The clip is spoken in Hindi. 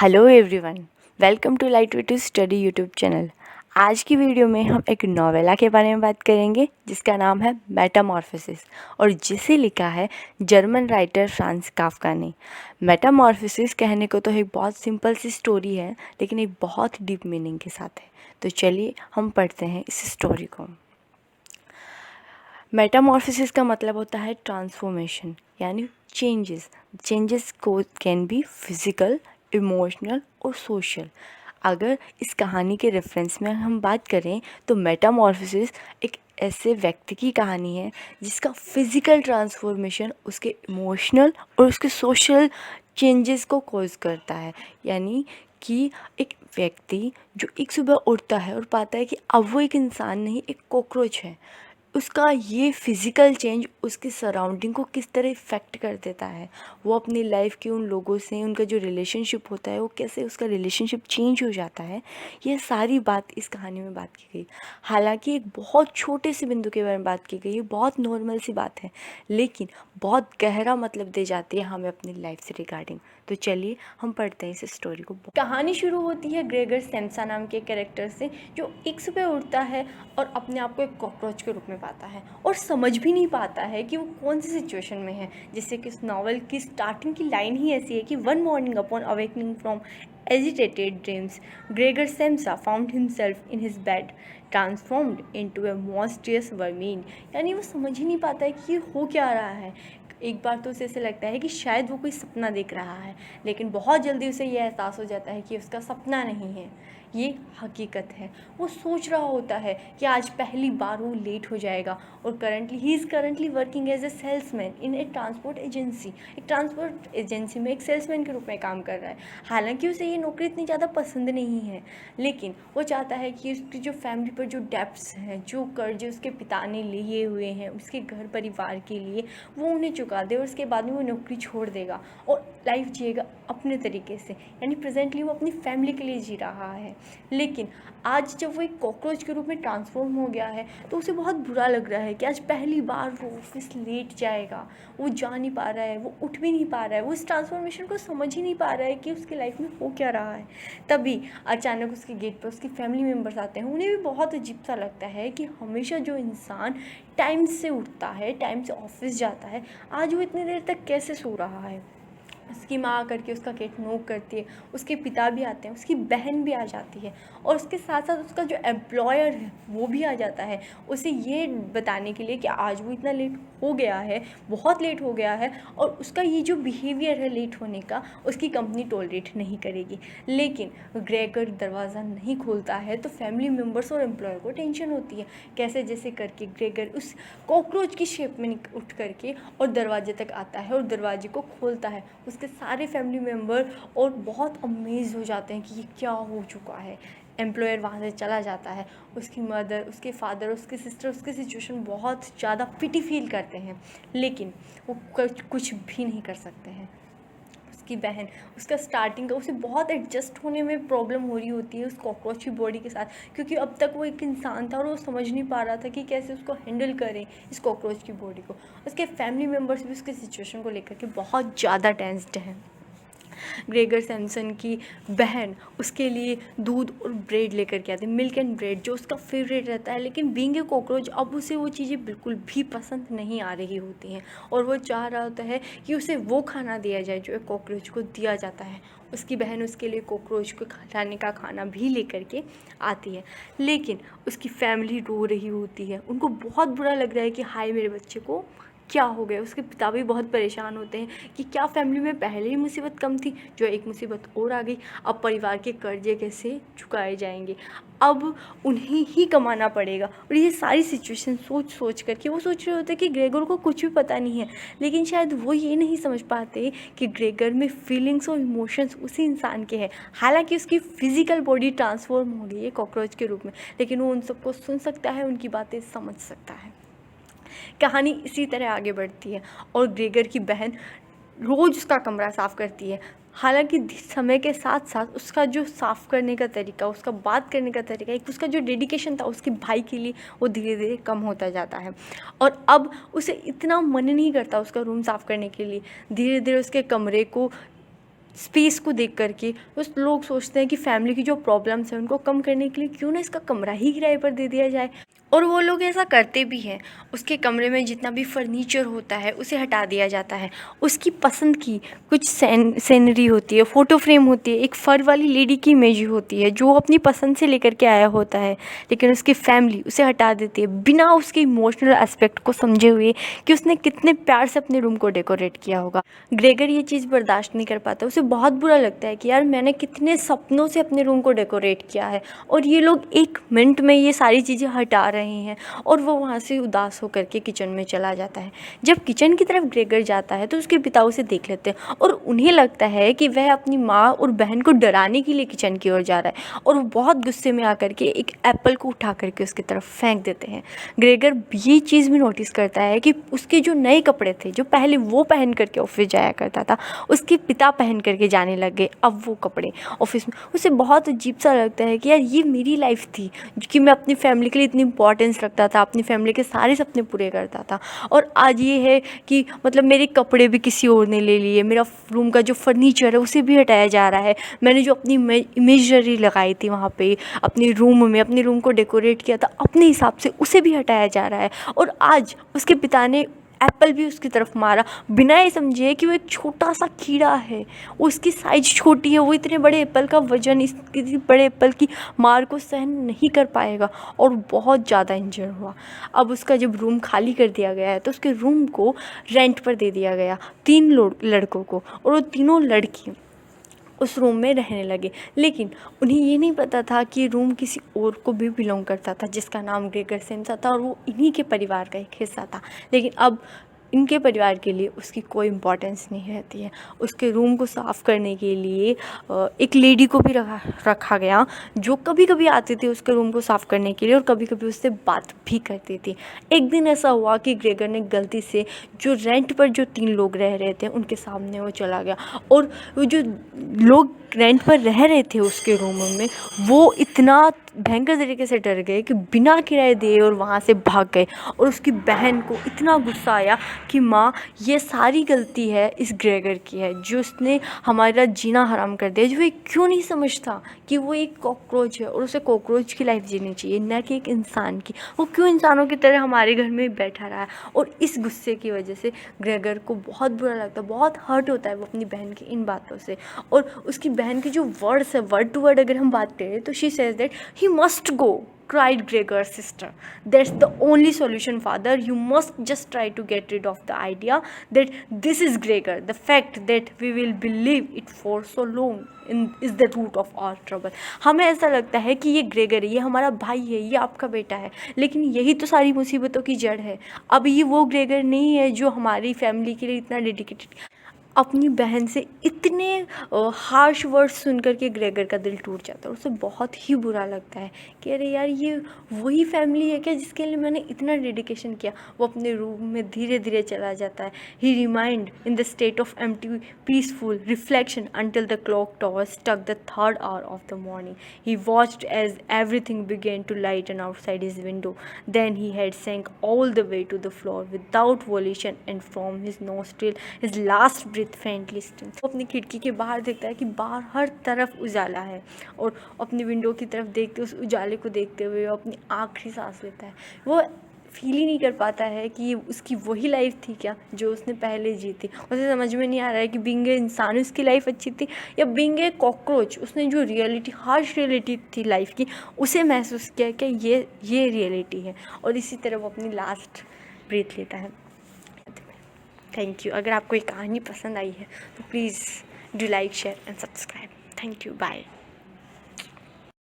Hello everyone, welcome to light way to study YouTube channel. आज की वीडियो में हम एक नॉवेला के बारे में बात करेंगे जिसका नाम है मेटामॉर्फोसिस और जिसे लिखा है जर्मन राइटर फ्रांज काफ्का ने। मेटामॉर्फोसिस कहने को तो एक बहुत सिंपल सी स्टोरी है, लेकिन एक बहुत डीप मीनिंग के साथ है। तो चलिए हम पढ़ते हैं इस स्टोरी को। मेटामॉर्फोसिस का मतलब होता है ट्रांसफॉर्मेशन, यानी चेंजेस को कैन बी फिजिकल, इमोशनल और सोशल। अगर इस कहानी के रेफरेंस में हम बात करें तो मेटामॉर्फोसिस एक ऐसे व्यक्ति की कहानी है जिसका फिजिकल ट्रांसफॉर्मेशन उसके इमोशनल और उसके सोशल चेंजेस को कॉज करता है। यानी कि एक व्यक्ति जो एक सुबह उठता है और पाता है कि अब वो एक इंसान नहीं, एक कॉकरोच है, उसका ये फिज़िकल चेंज उसकी सराउंडिंग को किस तरह इफ़ेक्ट कर देता है। वो अपनी लाइफ के उन लोगों से उनका जो रिलेशनशिप होता है वो कैसे उसका रिलेशनशिप चेंज हो जाता है, ये सारी बात इस कहानी में बात की गई। हालांकि एक बहुत छोटे से बिंदु के बारे में बात की गई है, बहुत नॉर्मल सी बात है, लेकिन बहुत गहरा मतलब दे जाती है हमें अपनी लाइफ से रिगार्डिंग। तो चलिए हम पढ़ते हैं इस स्टोरी को। कहानी शुरू होती है ग्रेगर सैम्सा नाम के कैरेक्टर से, जो एक सुबह उठता है और अपने आप को एक कॉकरोच के रूप में पाता है और समझ भी नहीं पाता है कि वो कौन सी सिचुएशन में है। जिससे कि इस नॉवल की स्टार्टिंग की लाइन ही ऐसी है कि one morning upon awakening from agitated dreams, Gregor Samsa found himself in his bed, transformed into a monstrous vermin। यानी वो समझ ही नहीं पाता है कि ये हो क्या रहा है। एक बार तो उसे ऐसे लगता है कि शायद वो कोई सपना देख रहा है, लेकिन बहुत जल्दी उसे ये एहसास हो जाता है कि उसका सपना नहीं है, ये हकीकत है। वो सोच रहा होता है कि आज पहली बार वो लेट हो जाएगा और he is currently working as a salesman in a transport agency. एक ट्रांसपोर्ट एजेंसी में एक सेल्समैन के रूप में काम कर रहा है। हालांकि उसे ये नौकरी इतनी ज़्यादा पसंद नहीं है, लेकिन वो चाहता है कि उसकी जो फैमिली पर जो डेब्ट्स हैं, जो कर्ज उसके पिता ने लिए हुए हैं उसके घर परिवार के लिए, वो उन्हें चुका दे और उसके बाद में वो नौकरी छोड़ देगा और लाइफ जिएगा अपने तरीके से। यानी प्रेजेंटली वो अपनी फैमिली के लिए जी रहा है, लेकिन आज जब वो एक कॉकरोच के रूप में ट्रांसफॉर्म हो गया है तो उसे बहुत बुरा लग रहा है कि आज पहली बार वो ऑफिस लेट जाएगा। वो जा नहीं पा रहा है, वो उठ भी नहीं पा रहा है, वो इस ट्रांसफॉर्मेशन को समझ ही नहीं पा रहा है कि उसकी लाइफ में हो क्या रहा है। तभी अचानक उसके गेट पर उसकी फैमिली मेम्बर्स आते हैं। उन्हें भी बहुत अजीब सा लगता है कि हमेशा जो इंसान टाइम से उठता है, टाइम से ऑफिस जाता है, आज वो इतनी देर तक कैसे सो रहा है। उसकी माँ आकर के उसका गेट नॉक करती है, उसके पिता भी आते हैं, उसकी बहन भी आ जाती है और उसके साथ साथ उसका जो एम्प्लॉयर है वो भी आ जाता है उसे ये बताने के लिए कि आज वो इतना लेट हो गया है, बहुत लेट हो गया है और उसका ये जो बिहेवियर है लेट होने का, उसकी कंपनी टॉलरेट नहीं करेगी। लेकिन ग्रेगर दरवाज़ा नहीं खोलता है तो फैमिली मेम्बर्स और एम्प्लॉयर को टेंशन होती है। कैसे जैसे करके ग्रेगर उस कॉकरोच की शेप में उठ करके और दरवाजे तक आता है और दरवाजे को खोलता है। उसके सारे फैमिली मेम्बर और बहुत अमेज हो जाते हैं कि ये क्या हो चुका है। एम्प्लॉयर वहाँ से चला जाता है, उसकी मदर, उसके फादर, उसकी सिस्टर उसकी सिचुएशन बहुत ज़्यादा पिटी फील करते हैं, लेकिन वो कुछ भी नहीं कर सकते हैं। उसकी बहन, उसका स्टार्टिंग का उसे बहुत एडजस्ट होने में प्रॉब्लम हो रही होती है उस कॉकरोच की बॉडी के साथ, क्योंकि अब तक वो एक इंसान था और वो समझ नहीं पा रहा था कि कैसे उसको हैंडल करें इस कॉकरोच की बॉडी को। उसके फैमिली मेम्बर्स भी उसके सिचुएशन को लेकर के बहुत ज़्यादा टेंस्ड हैं। ग्रेगर सैमसन की बहन उसके लिए दूध और ब्रेड लेकर के आती है, मिल्क एंड ब्रेड, जो उसका फेवरेट रहता है, लेकिन बीइंग ए कॉकरोच अब उसे वो चीज़ें बिल्कुल भी पसंद नहीं आ रही होती हैं और वो चाह रहा होता है कि उसे वो खाना दिया जाए जो एक कॉकरोच को दिया जाता है। उसकी बहन उसके लिए कॉकरोच को खिलाने का खाना भी लेकर के आती है, लेकिन उसकी फैमिली रो रही होती है। उनको बहुत बुरा लग रहा है कि हाय मेरे बच्चे को क्या हो गया। उसके पिता भी बहुत परेशान होते हैं कि क्या फैमिली में पहले ही मुसीबत कम थी, जो एक मुसीबत और आ गई, अब परिवार के कर्जे कैसे चुकाए जाएंगे, अब उन्हें ही कमाना पड़ेगा। और ये सारी सिचुएशन सोच करके वो सोच रहे होते कि ग्रेगर को कुछ भी पता नहीं है, लेकिन शायद वो ये नहीं समझ पाते कि ग्रेगर में फीलिंग्स और इमोशंस उसी इंसान के हैं। हालांकि उसकी फिजिकल बॉडी ट्रांसफॉर्म हो गई है कॉकरोच के रूप में, लेकिन वो उन सबको सुन सकता है, उनकी बातें समझ सकता है। कहानी इसी तरह आगे बढ़ती है और ग्रेगर की बहन रोज़ उसका कमरा साफ़ करती है। हालांकि समय के साथ साथ उसका जो साफ़ करने का तरीका, उसका बात करने का तरीका, एक उसका जो डेडिकेशन था उसके भाई के लिए, वो धीरे धीरे कम होता जाता है और अब उसे इतना मन नहीं करता उसका रूम साफ़ करने के लिए। धीरे धीरे उसके कमरे को स्पेस को देख कर के उस लोग सोचते हैं कि फैमिली की जो प्रॉब्लम्स हैं उनको कम करने के लिए क्यों ना इसका कमरा ही किराए पर दे दिया जाए, और वो लोग ऐसा करते भी हैं। उसके कमरे में जितना भी फर्नीचर होता है उसे हटा दिया जाता है। उसकी पसंद की कुछ सीनरी होती है, फ़ोटो फ्रेम होती है, एक फ़र वाली लेडी की इमेज होती है जो वो अपनी पसंद से लेकर के आया होता है, लेकिन उसकी फैमिली उसे हटा देती है बिना उसके इमोशनल एस्पेक्ट को समझे हुए कि उसने कितने प्यार से अपने रूम को डेकोरेट किया होगा। ग्रेगर ये चीज़ बर्दाश्त नहीं कर पाता, उसे बहुत बुरा लगता है कि यार मैंने कितने सपनों से अपने रूम को डेकोरेट किया है और ये लोग 1 मिनट में ये सारी चीज़ें हटा रहे हैं। और वो वहाँ से उदास होकर के किचन में चला जाता है। जब किचन की तरफ ग्रेगर जाता है तो उसके पिता उसे देख लेते हैं और उन्हें लगता है कि वह अपनी माँ और बहन को डराने के लिए किचन की ओर जा रहा है, और वो बहुत गुस्से में आकर के एक एप्पल को उठा करके उसकी तरफ फेंक देते हैं। ग्रेगर ये चीज़ भी नोटिस करता है कि उसके जो नए कपड़े थे जो पहले वो पहन करके ऑफिस जाया करता था, उसके पिता पहन करके जाने लग गए अब वो कपड़े ऑफिस में। उसे बहुत अजीब सा लगता है कि यार ये मेरी लाइफ थी कि मैं अपनी फैमिली के लिए इतनी इंपॉर्टेंस रखता था, अपनी फैमिली के सारे सपने पूरे करता था, और आज ये है कि मतलब मेरे कपड़े भी किसी और ने ले लिए, मेरा रूम का जो फर्नीचर है उसे भी हटाया जा रहा है, मैंने जो अपनी इमेजरी लगाई थी वहाँ पे अपने रूम में, अपने रूम को डेकोरेट किया था अपने हिसाब से, उसे भी हटाया जा रहा है। और आज उसके पिता ने एप्पल भी उसकी तरफ मारा बिना ये समझे कि वो एक छोटा सा कीड़ा है, उसकी साइज छोटी है, वो इतने बड़े एप्पल का वजन इतने बड़े एप्पल की मार को सहन नहीं कर पाएगा, और बहुत ज़्यादा इंजर हुआ। अब उसका जब रूम खाली कर दिया गया है तो उसके रूम को रेंट पर दे दिया गया 3 लड़कों को, और वो तीनों लड़की उस रूम में रहने लगे। लेकिन उन्हें ये नहीं पता था कि रूम किसी और को भी बिलोंग करता था जिसका नाम ग्रेगर सिम्स था, और वो इन्हीं के परिवार का एक हिस्सा था। लेकिन अब इनके परिवार के लिए उसकी कोई इम्पोर्टेंस नहीं रहती है। उसके रूम को साफ़ करने के लिए एक लेडी को भी रखा गया जो कभी कभी आती थी उसके रूम को साफ़ करने के लिए, और कभी कभी उससे बात भी करती थी। एक दिन ऐसा हुआ कि ग्रेगर ने गलती से जो रेंट पर जो 3 लोग रह रहे थे उनके सामने वो चला गया, और वो जो लोग रेंट पर रह रहे थे उसके रूम में वो इतना भयंकर तरीके से डर गए कि बिना किराए दिए और वहाँ से भाग गए। और उसकी बहन को इतना गुस्सा आया कि माँ ये सारी गलती है इस ग्रेगर की है जो उसने हमारा जीना हराम कर दिया, जो ये क्यों नहीं समझता कि वो एक कॉकरोच है और उसे कॉकरोच की लाइफ जीनी चाहिए न कि एक इंसान की। वो क्यों इंसानों की तरह हमारे घर में बैठा रहा है। और इस गुस्से की वजह से ग्रेगर को बहुत बुरा लगता है, बहुत हर्ट होता है वो अपनी बहन की इन बातों से। और उसकी बहन के जो वर्ड्स है, वर्ड टू वर्ड अगर हम बात करें तो she says that he must go, cried Gregor's sister. That's the only solution, father. You must just try to get rid of the idea that this is Gregor. The fact that we will believe it for so long is the root of our trouble. हमें ऐसा लगता है कि ये ग्रेगर है, ये हमारा भाई है, ये आपका बेटा है, लेकिन यही तो सारी मुसीबतों की जड़ है। अब ये वो ग्रेगर नहीं है जो हमारी फैमिली के लिए इतना डेडिकेटेड। अपनी बहन से इतने हार्श वर्ड्स सुन कर के ग्रेगर का दिल टूट जाता है, उसे बहुत ही बुरा लगता है कि अरे यार ये वही फैमिली है क्या जिसके लिए मैंने इतना डेडिकेशन किया। वो अपने रूम में धीरे धीरे चला जाता है। He remind in the state of empty peaceful reflection until the clock tower struck the 3rd hour of the morning. He watched as everything began to lighten outside his window. Then he had sank all the way to the floor without volition, and from his nostril his last breath faintly stinks. वो अपनी खिड़की के बाहर देखता है कि बाहर हर तरफ उजाला है, और अपनी विंडो की तरफ देखते उस उजाले को देखते हुए वो अपनी आखिरी सांस लेता है। वो फील ही नहीं कर पाता है कि ये उसकी वही लाइफ थी क्या जो उसने पहले जी थी। उसे समझ में नहीं आ रहा है कि बीइंग ए इंसान उसकी लाइफ अच्छी थी या बीइंग ए कॉकरोच उसने जो रियलिटी, हार्श रियलिटी थी लाइफ की, उसे महसूस किया कि ये रियलिटी है। और इसी तरह वो अपनी लास्ट ब्रीथ लेता है। Thank you. अगर आपको ये कहानी पसंद आई है तो please do like, share and subscribe. Thank you. Bye.